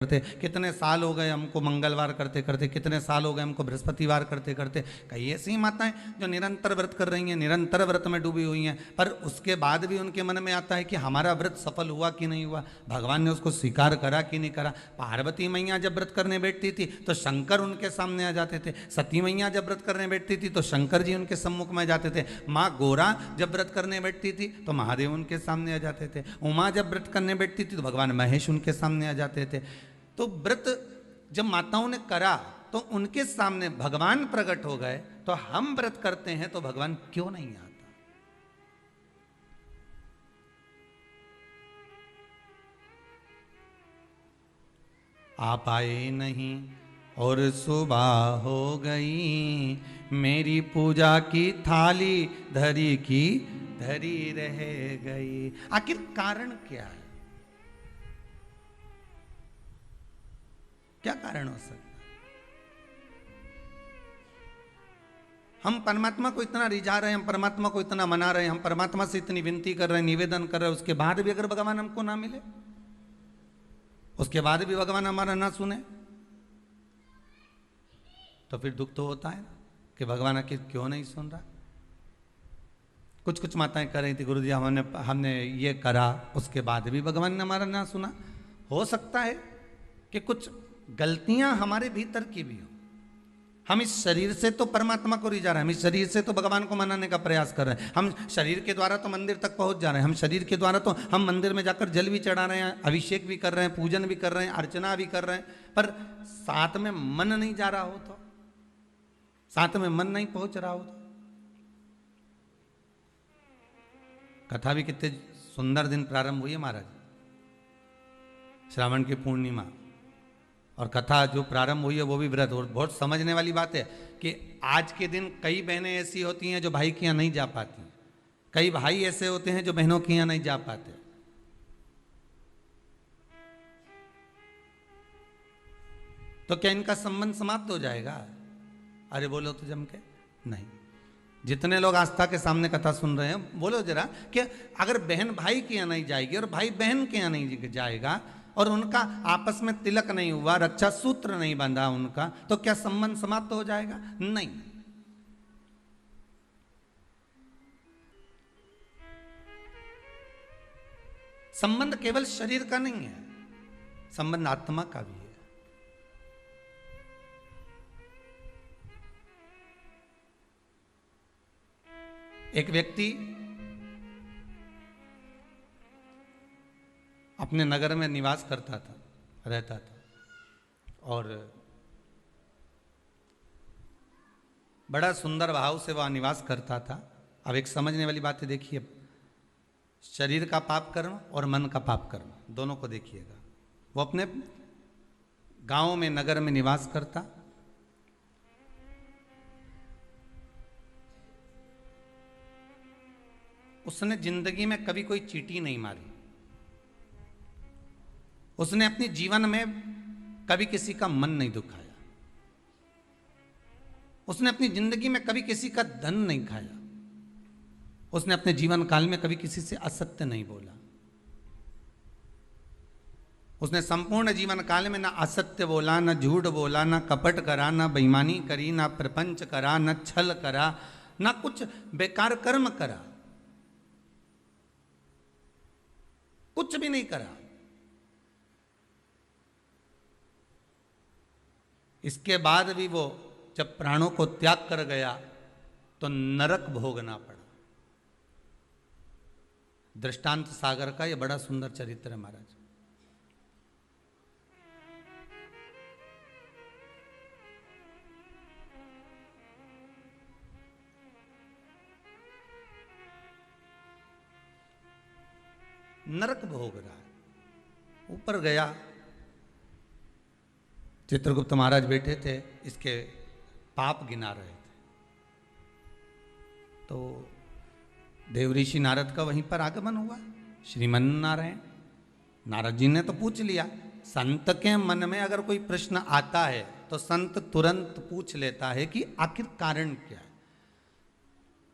करते, कितने साल हो गए हमको मंगलवार करते करते, कितने साल हो गए हमको बृहस्पतिवार करते करते। कई ऐसी माताएं जो निरंतर व्रत कर रही हैं, निरंतर व्रत में डूबी हुई हैं, पर उसके बाद भी उनके मन में आता है कि हमारा व्रत सफल हुआ कि नहीं हुआ, भगवान ने उसको स्वीकार करा कि नहीं करा। पार्वती मैया जब व्रत करने बैठती थी तो शंकर उनके सामने आ जाते थे, सती मैया जब व्रत करने बैठती थी तो शंकर जी उनके सम्मुख में जाते थे, माँ गोरा जब व्रत करने बैठती थी तो महादेव उनके सामने आ जाते थे, उमा जब व्रत करने बैठती थी तो भगवान महेश उनके सामने आ जाते थे। तो व्रत जब माताओं ने करा तो उनके सामने भगवान प्रकट हो गए, तो हम व्रत करते हैं तो भगवान क्यों नहीं आता? आप आए नहीं और सुबह हो गई, मेरी पूजा की थाली धरी की धरी रह गई। आखिर कारण क्या है? क्या कारण हो सकता है? हम परमात्मा को इतना रिझा रहे हैं, हम परमात्मा को इतना मना रहे हैं, हम परमात्मा से इतनी विनती कर रहे हैं, निवेदन कर रहे हैं, उसके बाद भी अगर भगवान हमको ना मिले, उसके बाद भी भगवान हमारा ना सुने, तो फिर दुख तो होता है ना कि भगवान आखिर क्यों नहीं सुन रहा। कुछ कुछ माताएं कर रही थी, गुरु जी हमने ये करा, उसके बाद भी भगवान ने हमारा ना सुना। हो सकता है कि कुछ गलतियां हमारे भीतर की भी हो। हम इस शरीर से तो परमात्मा को रिझा रहे हैं, हम इस शरीर से तो भगवान को मनाने का प्रयास कर रहे हैं, हम शरीर के द्वारा तो मंदिर तक पहुंच जा रहे हैं, हम शरीर के द्वारा तो हम मंदिर में जाकर जल भी चढ़ा रहे हैं, अभिषेक भी कर रहे हैं, पूजन भी कर रहे हैं, अर्चना भी कर रहे हैं, पर साथ में मन नहीं जा रहा हो तो, साथ में मन नहीं पहुंच रहा हो तो। कथा भी कितने सुंदर दिन प्रारंभ हुई है महाराज, श्रावण की पूर्णिमा, और कथा जो प्रारंभ हुई है वो भी व्रत। और बहुत समझने वाली बात है कि आज के दिन कई बहनें ऐसी होती हैं जो भाई के यहाँ नहीं जा पाती, कई भाई ऐसे होते हैं जो बहनों के यहाँ नहीं जा पाते। तो क्या इनका संबंध समाप्त हो जाएगा? अरे बोलो तो जम के नहीं। जितने लोग आस्था के सामने कथा सुन रहे हैं, बोलो जरा कि अगर बहन भाई के यहाँ नहीं जाएगी और भाई बहन के यहाँ नहीं जाएगा और उनका आपस में तिलक नहीं हुआ, रक्षा सूत्र नहीं बंधा उनका, तो क्या संबंध समाप्त हो जाएगा? नहीं। संबंध केवल शरीर का नहीं है, संबंध आत्मा का भी है। एक व्यक्ति अपने नगर में निवास करता था, रहता था, और बड़ा सुंदर भाव से वह निवास करता था। अब एक समझने वाली बात है, देखिए, शरीर का पाप कर्म और मन का पाप कर्म दोनों को देखिएगा। वो अपने गांव में, नगर में निवास करता, उसने जिंदगी में कभी कोई चींटी नहीं मारी, उसने अपने जीवन में कभी किसी का मन नहीं दुखाया, उसने अपनी जिंदगी में कभी किसी का धन नहीं खाया, उसने अपने जीवन काल में कभी किसी से असत्य नहीं बोला, उसने संपूर्ण जीवन काल में ना असत्य बोला, ना झूठ बोला, ना कपट करा, ना बेईमानी करी, ना प्रपंच करा, ना छल करा, ना कुछ बेकार कर्म करा, कुछ भी नहीं करा। इसके बाद भी वो जब प्राणों को त्याग कर गया तो नरक भोगना पड़ा। दृष्टांत सागर का ये बड़ा सुंदर चरित्र है महाराज। नरक भोग रहा है। ऊपर गया, चित्रगुप्त महाराज बैठे थे, इसके पाप गिना रहे थे, तो देवऋषि नारद का वहीं पर आगमन हुआ। श्रीमन नारायण, नारद जी ने तो पूछ लिया। संत के मन में अगर कोई प्रश्न आता है तो संत तुरंत पूछ लेता है कि आखिर कारण क्या है।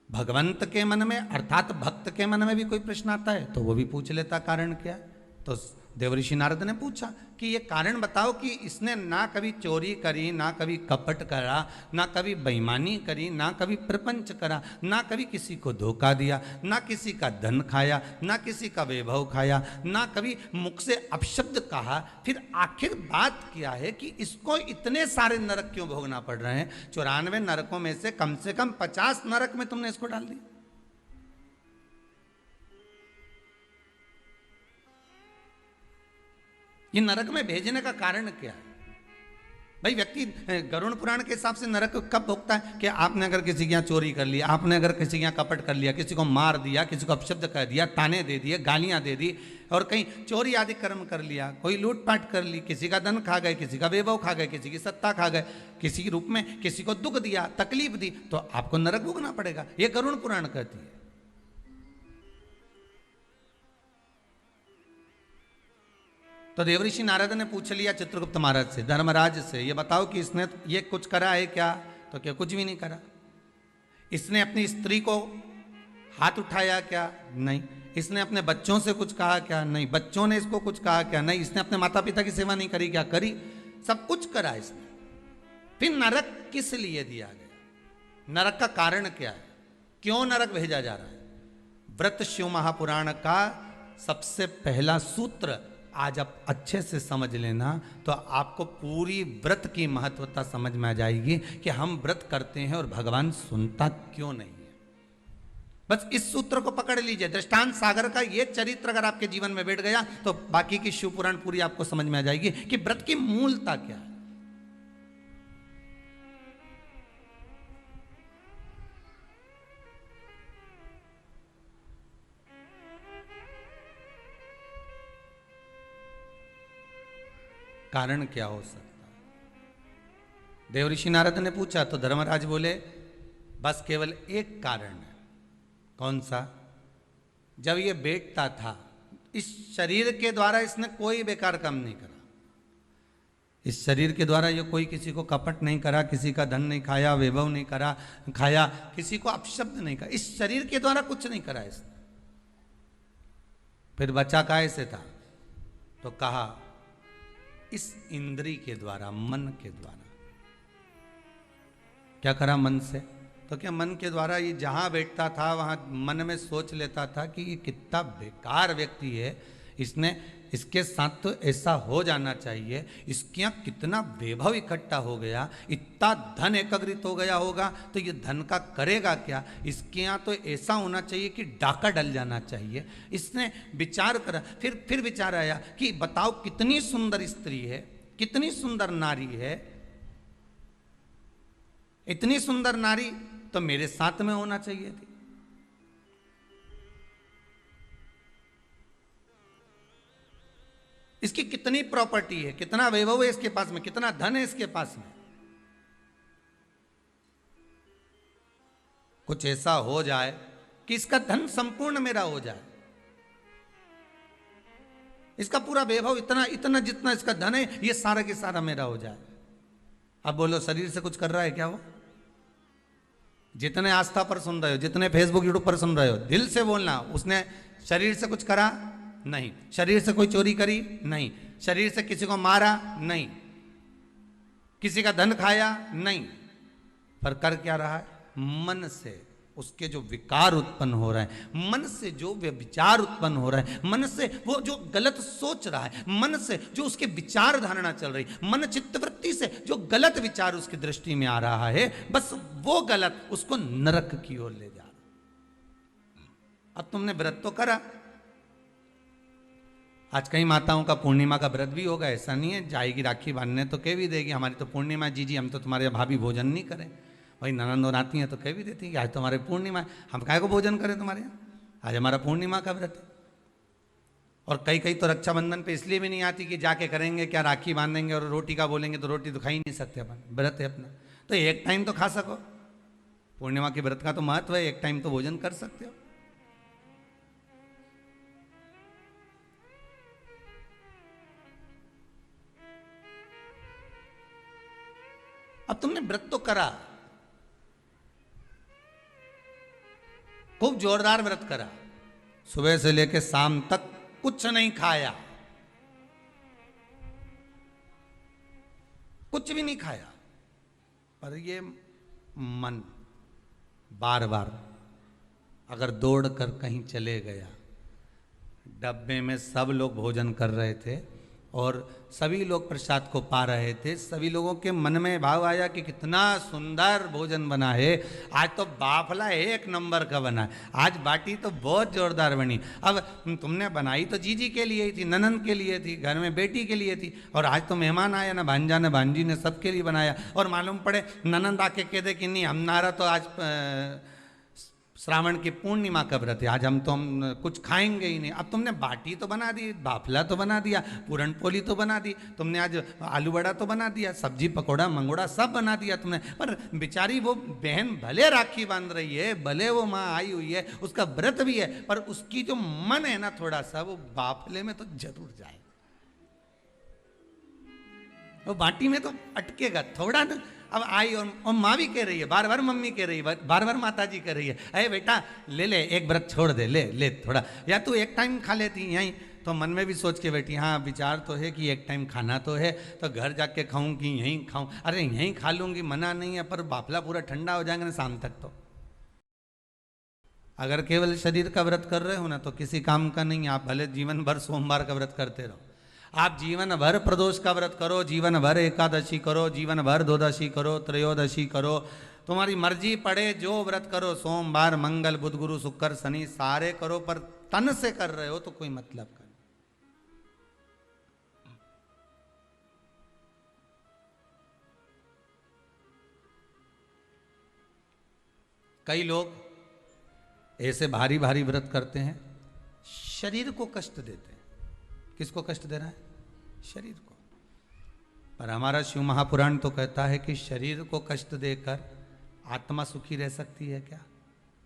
भगवंत के मन में अर्थात भक्त के मन में भी कोई प्रश्न आता है तो वो भी पूछ लेता कारण क्या है। तो देवऋषि नारद ने पूछा कि ये कारण बताओ कि इसने ना कभी चोरी करी, ना कभी कपट करा, ना कभी बेईमानी करी, ना कभी प्रपंच करा, ना कभी किसी को धोखा दिया, ना किसी का धन खाया, ना किसी का वैभव खाया, ना कभी मुख से अपशब्द कहा, फिर आखिर बात क्या है कि इसको इतने सारे नरक क्यों भोगना पड़ रहे हैं? 94 नरकों में से कम 50 नरक में तुमने इसको डाल दिया। ये नरक में भेजने का कारण क्या है? भाई व्यक्ति गरुड़ पुराण के हिसाब से नरक कब भोगता है कि आपने अगर किसी के यहाँ चोरी कर ली, आपने अगर किसी के यहाँ कपट कर लिया, किसी को मार दिया, किसी को अपशब्द कह दिया, ताने दे दिए, गालियां दे दी, और कहीं चोरी आदि कर्म कर लिया, कोई लूटपाट कर ली, किसी का धन खा गए, किसी का वैभव खा गए, किसी की सत्ता खा गए, किसी के रूप में किसी को दुख दिया, तकलीफ दी, तो आपको नरक भोगना पड़ेगा। ये गरुड़ पुराण कहती है। तो देवऋषि नारद ने पूछ लिया चित्रगुप्त महाराज से, धर्मराज से, ये बताओ कि इसने ये कुछ करा है क्या? तो क्या कुछ भी नहीं करा। इसने अपनी स्त्री को हाथ उठाया क्या? नहीं। इसने अपने बच्चों से कुछ कहा क्या? नहीं। बच्चों ने इसको कुछ कहा क्या? नहीं। इसने अपने माता पिता की सेवा नहीं करी क्या? करी। सब कुछ करा इसने। फिर नरक किस लिए दिया गया? नरक का कारण क्या है? क्यों नरक भेजा जा रहा है? व्रत शिव महापुराण का सबसे पहला सूत्र आज आप अच्छे से समझ लेना तो आपको पूरी व्रत की महत्वता समझ में आ जाएगी कि हम व्रत करते हैं और भगवान सुनता क्यों नहीं है। बस इस सूत्र को पकड़ लीजिए। दृष्टांत सागर का ये चरित्र अगर आपके जीवन में बैठ गया तो बाकी की शिव पुराण पूरी आपको समझ में आ जाएगी कि व्रत की मूलता क्या है। कारण क्या हो सकता है? देवऋषि नारद ने पूछा तो धर्मराज बोले बस केवल एक कारण है। कौन सा? जब ये बैठता था इस शरीर के द्वारा इसने कोई बेकार काम नहीं करा। इस शरीर के द्वारा ये कोई किसी को कपट नहीं करा, किसी का धन नहीं खाया, वैभव नहीं करा खाया, किसी को अपशब्द नहीं करा। इस शरीर के द्वारा कुछ नहीं करा इसने। फिर बचा काहे से था? तो कहा इस इंद्री के द्वारा, मन के द्वारा। क्या करा मन से? तो क्या मन के द्वारा ये जहां बैठता था वहां मन में सोच लेता था कि ये कितना बेकार व्यक्ति है, इसके साथ तो ऐसा हो जाना चाहिए, इसके यहाँ कितना वैभव इकट्ठा हो गया, इतना धन एकत्रित हो गया होगा तो ये धन का करेगा क्या, इसके यहाँ तो ऐसा होना चाहिए कि डाका डल जाना चाहिए। इसने विचार करा। फिर विचार आया कि बताओ कितनी सुंदर स्त्री है, कितनी सुंदर नारी है, इतनी सुंदर नारी तो मेरे साथ में होना चाहिए थी। इसकी कितनी प्रॉपर्टी है, कितना वैभव है इसके पास में, कितना धन है इसके पास में। कुछ ऐसा हो जाए कि इसका धन संपूर्ण मेरा हो जाए, इसका पूरा वैभव इतना जितना इसका धन है ये सारा के सारा मेरा हो जाए। अब बोलो शरीर से कुछ कर रहा है क्या वो? जितने आस्था पर सुन रहे हो, जितने फेसबुक यूट्यूब पर सुन रहे हो, दिल से बोलना, उसने शरीर से कुछ करा? नहीं। शरीर से कोई चोरी करी? नहीं। शरीर से किसी को मारा? नहीं। किसी का धन खाया? नहीं। पर कर क्या रहा है? मन से उसके जो विकार उत्पन्न हो रहा है, मन से जो विचार उत्पन्न हो रहा है, मन से वो जो गलत सोच रहा है, मन से जो उसके विचार धारणा चल रही, मन चित्तवृत्ति से जो गलत विचार उसकी दृष्टि में आ रहा है, बस वो गलत उसको नरक की ओर ले जा रहा। अब तुमने व्रत तो करा, आज कई माताओं का पूर्णिमा का व्रत भी होगा, ऐसा नहीं है, जाएगी राखी बांधने तो कह भी देगी हमारी तो पूर्णिमा जी हम तो तुम्हारे भाभी भोजन नहीं करें। भाई ननंद और आती हैं तो कह भी देती हैं कि आज तो हमारे पूर्णिमा है, हम काहे को भोजन करें तुम्हारे यहाँ, आज हमारा पूर्णिमा का व्रत है। और कई तो रक्षाबंधन पे इसलिए भी नहीं आती कि जाके करेंगे क्या, राखी बांधेंगे और रोटी का बोलेंगे तो रोटी तो खा ही नहीं सकते अपन, व्रत है अपना, तो एक टाइम तो खा सको। पूर्णिमा के व्रत का तो महत्व है, एक टाइम तो भोजन कर सकते हो। अब तुमने व्रत तो करा, खूब जोरदार व्रत करा, सुबह से लेकर शाम तक कुछ नहीं खाया, कुछ भी नहीं खाया, पर ये मन बार बार अगर दौड़ कर कहीं चले गया, डब्बे में सब लोग भोजन कर रहे थे और सभी लोग प्रसाद को पा रहे थे, सभी लोगों के मन में भाव आया कि कितना सुंदर भोजन बना है, आज तो बाफला एक नंबर का बना है, आज बाटी तो बहुत जोरदार बनी। अब तुमने बनाई तो जीजी के लिए थी, ननंद के लिए थी, घर में बेटी के लिए थी, और आज तो मेहमान आया ना, भांजा ने भांजी ने सबके लिए बनाया, और मालूम पड़े ननंद आके कह दे कि नहीं हमारा तो आज श्रावण की पूर्णिमा का व्रत है, आज हम कुछ खाएंगे ही नहीं। अब तुमने बाटी तो बना दी, बाफला तो बना दिया, पूरन पोली तो बना दी, तुमने आज आलू बड़ा तो बना दिया, सब्जी पकौड़ा मंगोड़ा सब बना दिया तुमने, पर बेचारी वो बहन भले राखी बांध रही है, भले वो माँ आई हुई है, उसका व्रत भी है, पर उसकी जो मन है ना थोड़ा सा वो बाफले में तो जरूर जाए, वो बाटी में तो अटकेगा थोड़ा ना। अब आई और माँ भी कह रही है, बार बार मम्मी कह रही है, बार बार माता जी कह रही है, अरे बेटा ले ले एक व्रत छोड़ दे, ले ले थोड़ा, या तू एक टाइम खा लेती यहीं, तो मन में भी सोच के बैठी हाँ विचार तो है कि एक टाइम खाना तो है, तो घर जाके खाऊं कि यहीं खाऊं, अरे यहीं खा लूंगी मना नहीं है, पर बाफला पूरा ठंडा हो जाएगा ना शाम तक तो। अगर केवल शरीर का व्रत कर रहे हो ना तो किसी काम का नहीं, आप भले जीवन भर सोमवार का व्रत करते रहो, आप जीवन भर प्रदोष का व्रत करो, जीवन भर एकादशी करो, जीवन भर द्वादशी करो, त्रयोदशी करो, तुम्हारी मर्जी पड़े जो व्रत करो, सोमवार मंगल बुध गुरु शुक्र शनि सारे करो, पर तन से कर रहे हो तो कोई मतलब का। कई लोग ऐसे भारी भारी व्रत करते हैं, शरीर को कष्ट देते हैं। किसको कष्ट दे रहा है? शरीर को। पर हमारा शिव महापुराण तो कहता है कि शरीर को कष्ट देकर आत्मा सुखी रह सकती है क्या?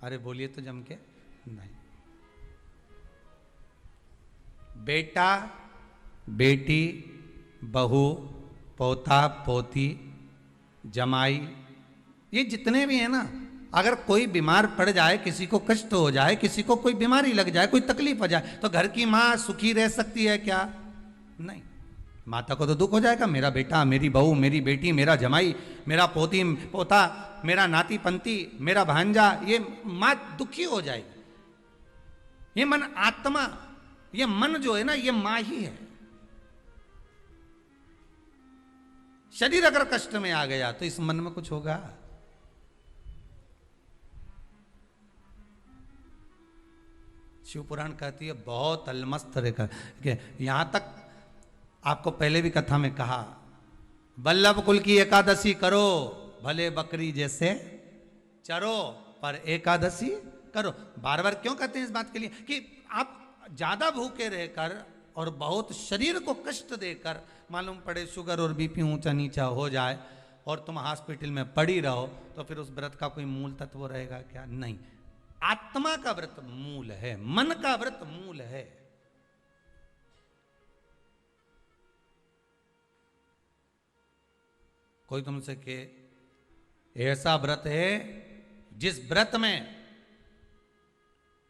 अरे बोलिए तो जम के नहीं। बेटा बेटी बहू पोता पोती जमाई ये जितने भी हैं ना, अगर कोई बीमार पड़ जाए, किसी को कष्ट हो जाए, किसी को कोई बीमारी लग जाए, कोई तकलीफ हो जाए, तो घर की माँ सुखी रह सकती है क्या? नहीं। माता को तो दुख हो जाएगा, मेरा बेटा मेरी बहू मेरी बेटी मेरा जमाई मेरा पोती पोता मेरा नाती पंती मेरा भांजा, ये माँ दुखी हो जाएगी। ये मन आत्मा, ये मन जो है ना, ये माँ ही है। शरीर अगर कष्ट में आ गया तो इस मन में कुछ होगा? शिव पुराण कहती है बहुत अलमस्त रहकर, यहां तक आपको पहले भी कथा में कहा, वल्लभ कुल की एकादशी करो, भले बकरी जैसे चरो, पर एकादशी करो। बार बार क्यों कहते हैं इस बात के लिए कि आप ज्यादा भूखे रहकर और बहुत शरीर को कष्ट देकर, मालूम पड़े शुगर और बीपी ऊंचा नीचा हो जाए और तुम हॉस्पिटल में पड़ी रहो, तो फिर उस व्रत का कोई मूल तत्व रहेगा क्या? नहीं। आत्मा का व्रत मूल है, मन का व्रत मूल है। कोई तुमसे के ऐसा व्रत है जिस व्रत में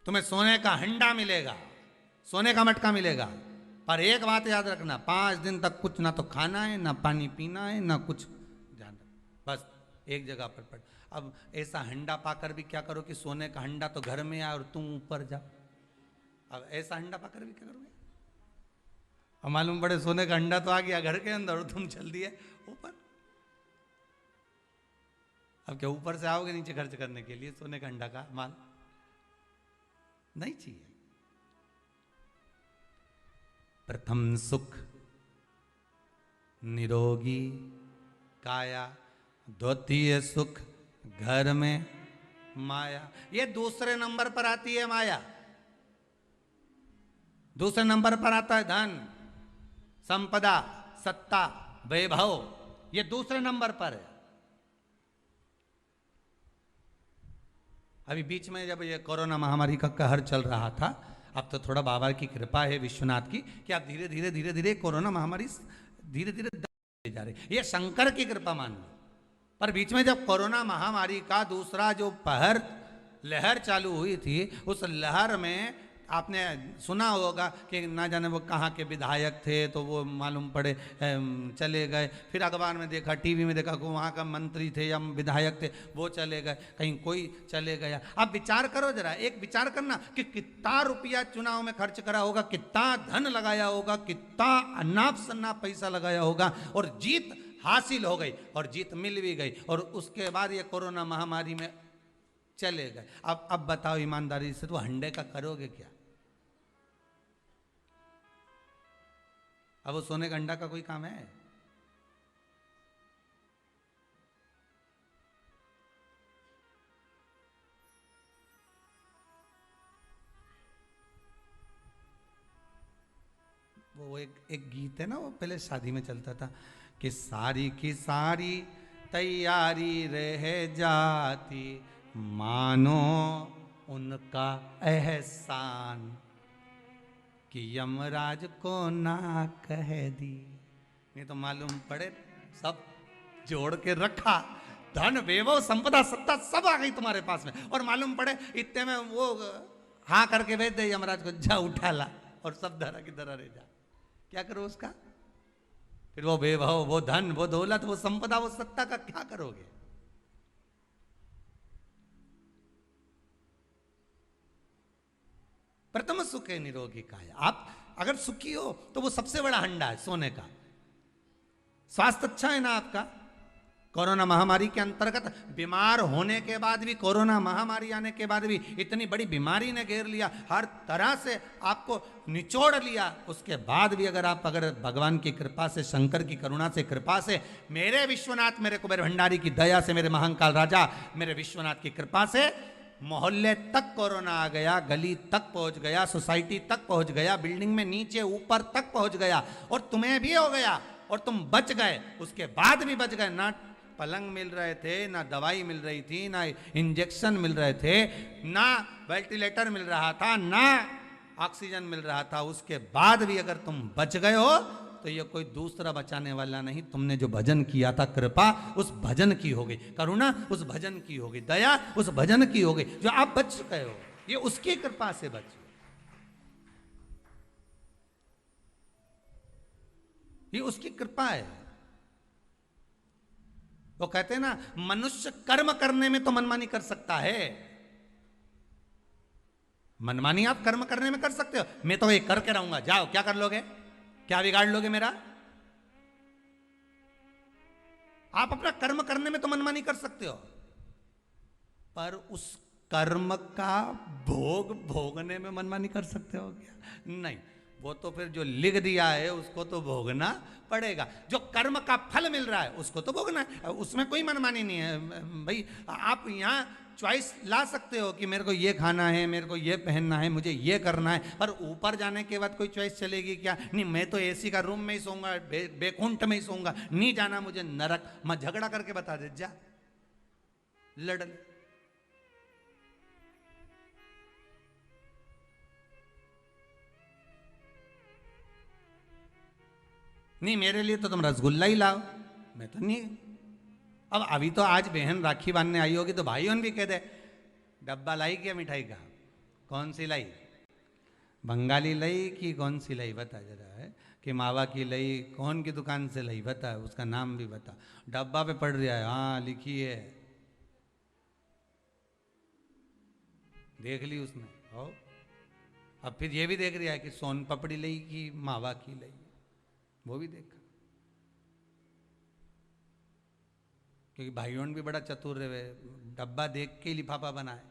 तुम्हें सोने का हंडा मिलेगा, सोने का मटका मिलेगा, पर एक बात याद रखना, 5 दिन तक कुछ ना तो खाना है, ना पानी पीना है, ना कुछ ध्यान, बस एक जगह पर पड़। अब ऐसा हंडा पाकर भी क्या करो कि सोने का हंडा तो घर में आए और तुम ऊपर जाओ। अब ऐसा हंडा पाकर भी क्या करोगे? अब मालूम पड़े सोने का हंडा तो आ गया घर के अंदर और तुम चल दिए ऊपर। अब क्या ऊपर से आओगे नीचे खर्च करने के लिए सोने का हंडा का माल? नहीं चाहिए। प्रथम सुख निरोगी काया, द्वितीय सुख घर में माया। ये दूसरे नंबर पर आती है माया। दूसरे नंबर पर आता है धन, संपदा, सत्ता, वैभव, ये दूसरे नंबर पर है। अभी बीच में जब ये कोरोना महामारी का कहर चल रहा था, अब तो थोड़ा बाबा की कृपा है विश्वनाथ की कि आप धीरे धीरे धीरे धीरे कोरोना महामारी धीरे धीरे जा रही। ये शंकर की कृपा मान लो। पर बीच में जब कोरोना महामारी का दूसरा जो लहर चालू हुई थी, उस लहर में आपने सुना होगा कि ना जाने वो कहाँ के विधायक थे, तो वो मालूम पड़े चले गए, फिर अखबार में देखा, टीवी में देखा कि वहाँ का मंत्री थे या विधायक थे, वो चले गए, कहीं कोई चले गया। आप विचार करो जरा, एक विचार करना कि कितना रुपया चुनाव में खर्च करा होगा, कितना धन लगाया होगा, कितना अनाप शनाप पैसा लगाया होगा, और जीत हासिल हो गई, और जीत मिल भी गई, और उसके बाद ये कोरोना महामारी में चले गए। अब बताओ ईमानदारी से, तो हंडे का करोगे क्या? अब वो सोने का अंडा का कोई काम है? वो एक गीत है ना, वो पहले शादी में चलता था कि सारी की सारी तैयारी रह जाती, मानो उनका एहसान कि यमराज को ना कह दी। नहीं तो मालूम पड़े सब जोड़ के रखा, धन वैभव संपदा सत्ता सब आ गई तुम्हारे पास में, और मालूम पड़े इतने में वो हाँ करके भेज दे यमराज को, जा उठा ला, और सब धरा की धरा रह जा। क्या करो उसका? फिर वो वैभव, वो धन, वो दौलत, वो संपदा, वो सत्ता का क्या करोगे? प्रथम सुखे निरोगी काया। आप अगर सुखी हो तो वो सबसे बड़ा हंडा है सोने का। स्वास्थ्य अच्छा है ना आपका? कोरोना महामारी के अंतर्गत बीमार होने के बाद भी, कोरोना महामारी आने के बाद भी, इतनी बड़ी बीमारी ने घेर लिया, हर तरह से आपको निचोड़ लिया, उसके बाद भी अगर भगवान की कृपा से, शंकर की करुणा से, कृपा से, मेरे विश्वनाथ, मेरे कुबेर भंडारी की दया से, मेरे महाकाल राजा मेरे विश्वनाथ की कृपा से मोहल्ले तक कोरोना आ गया, गली तक पहुंच गया, सोसाइटी तक पहुंच गया, बिल्डिंग में नीचे ऊपर तक पहुंच गया, और तुम्हें भी हो गया, और तुम बच गए, उसके बाद भी बच गए। ना पलंग मिल रहे थे, ना दवाई मिल रही थी, ना इंजेक्शन मिल रहे थे, ना वेंटिलेटर मिल रहा था, ना ऑक्सीजन मिल रहा था, उसके बाद भी अगर तुम बच गए हो तो ये कोई दूसरा बचाने वाला नहीं, तुमने जो भजन किया था, कृपा उस भजन की हो गई, करुणा उस भजन की हो गई, दया उस भजन की हो गई, जो आप बच गए हो, ये उसकी कृपा से बचे, ये उसकी कृपा है। वो कहते हैं ना, मनुष्य कर्म करने में तो मनमानी कर सकता है, मनमानी आप कर्म करने में कर सकते हो, मैं तो ये करके रहूंगा, जाओ क्या कर लोगे, क्या बिगाड़ लोगे मेरा? आप अपना कर्म करने में तो मनमानी कर सकते हो, पर उस कर्म का भोग भोगने में मनमानी कर सकते हो क्या? नहीं, वो तो फिर जो लिख दिया है उसको तो भोगना पड़ेगा, जो कर्म का फल मिल रहा है उसको तो भोगना है, उसमें कोई मनमानी नहीं है भाई। आप यहाँ चॉइस ला सकते हो कि मेरे को ये खाना है, मेरे को ये पहनना है, मुझे ये करना है, पर ऊपर जाने के बाद कोई चॉइस चलेगी क्या? नहीं, मैं तो एसी का रूम में ही सोऊंगा, बेकुंठ में ही सोऊंगा, नहीं जाना मुझे नरक, मैं झगड़ा करके बता दे, जा लड़। नहीं, मेरे लिए तो तुम रसगुल्ला ही लाओ, मैं तो नहीं। अब अभी तो आज बहन राखी बांधने आई होगी तो भाइयों भी कह दे, डब्बा लाई क्या मिठाई का, कौन सी लाई, बंगाली लाई कि कौन सी लाई, बता जरा है कि मावा की लाई, कौन की दुकान से लाई, बता, उसका नाम भी बता, डब्बा पे पड़ रहा है, हाँ लिखी है, देख ली उसने। और अब फिर ये भी देख रहा है कि सोन पपड़ी लाई कि मावा की लाई, वो भी देखा, क्योंकि भाइयों भी बड़ा चतुर रहे, डब्बा देख के लिफाफा बनाए।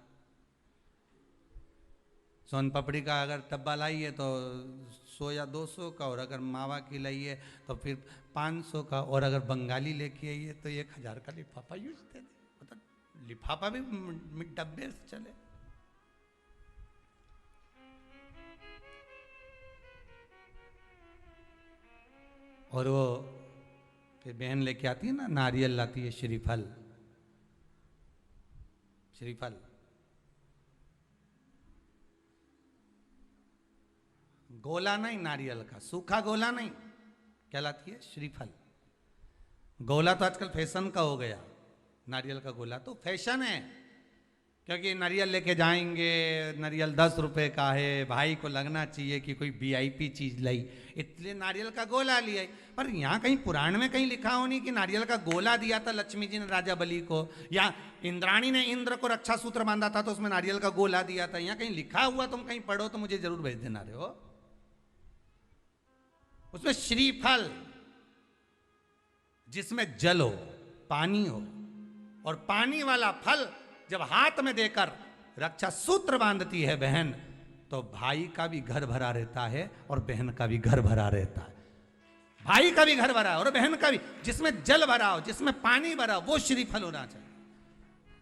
सोन पपड़ी का अगर डब्बा लाई है तो 100 या 200 का, और अगर मावा की लाई है तो फिर 500 का, और अगर बंगाली लेके आई है तो 1000 का लिफाफा यूज दे दे, मतलब लिफाफा भी डब्बे से चले। और वो फिर बहन लेके आती है ना, नारियल लाती है, श्रीफल, श्रीफल गोला नहीं, नारियल का सूखा गोला नहीं, क्या लाती है? श्रीफल। गोला तो आजकल फैशन का हो गया, नारियल का गोला तो फैशन है क्योंकि नारियल लेके जाएंगे, नारियल 10 रुपए का है, भाई को लगना चाहिए कि कोई वीआईपी चीज लाई, इसलिए नारियल का गोला लिया। पर यहाँ कहीं पुराण में कहीं लिखा हो नहीं कि नारियल का गोला दिया था लक्ष्मी जी ने राजा बलि को, या इंद्राणी ने इंद्र को रक्षा सूत्र बांधा था तो उसमें नारियल का गोला दिया था। यहाँ कहीं लिखा हुआ तुम कहीं पढ़ो तो मुझे जरूर भेज देना रहे हो। उसमें श्रीफल, जिसमें जल हो, पानी हो, और पानी वाला फल जब हाथ में देकर रक्षा सूत्र बांधती है बहन, तो भाई का भी घर भरा रहता है और बहन का भी घर भरा रहता है। भाई का भी घर भरा और बहन का भी, जिसमें जल भरा हो, जिसमें पानी भरा हो, वो श्रीफल होना चाहिए।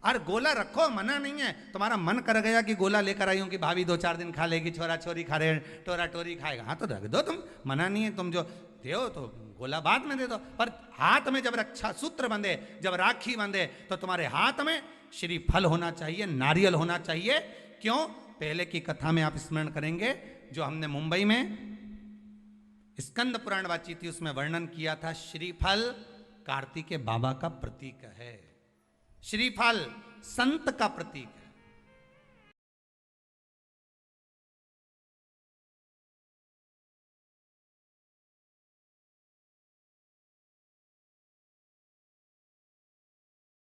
और गोला रखो, मना नहीं है। तुम्हारा मन कर गया कि गोला लेकर आई हूं कि भाभी 2-4 दिन खा लेगी, छोरा छोरी खा रहे, टोरा टोरी खाएगा, हाँ तो रख दो तुम, मना नहीं है। तुम जो दो तो गोला बाद में दे दो, पर हाथ में जब रक्षा सूत्र बंधे, जब राखी बंधे, तो तुम्हारे हाथ में श्रीफल होना चाहिए, नारियल होना चाहिए। क्यों? पहले की कथा में आप स्मरण करेंगे, जो हमने मुंबई में स्कंद पुराण वाची थी, उसमें वर्णन किया था। श्रीफल कार्तिकेय बाबा का प्रतीक है, श्रीफल संत का प्रतीक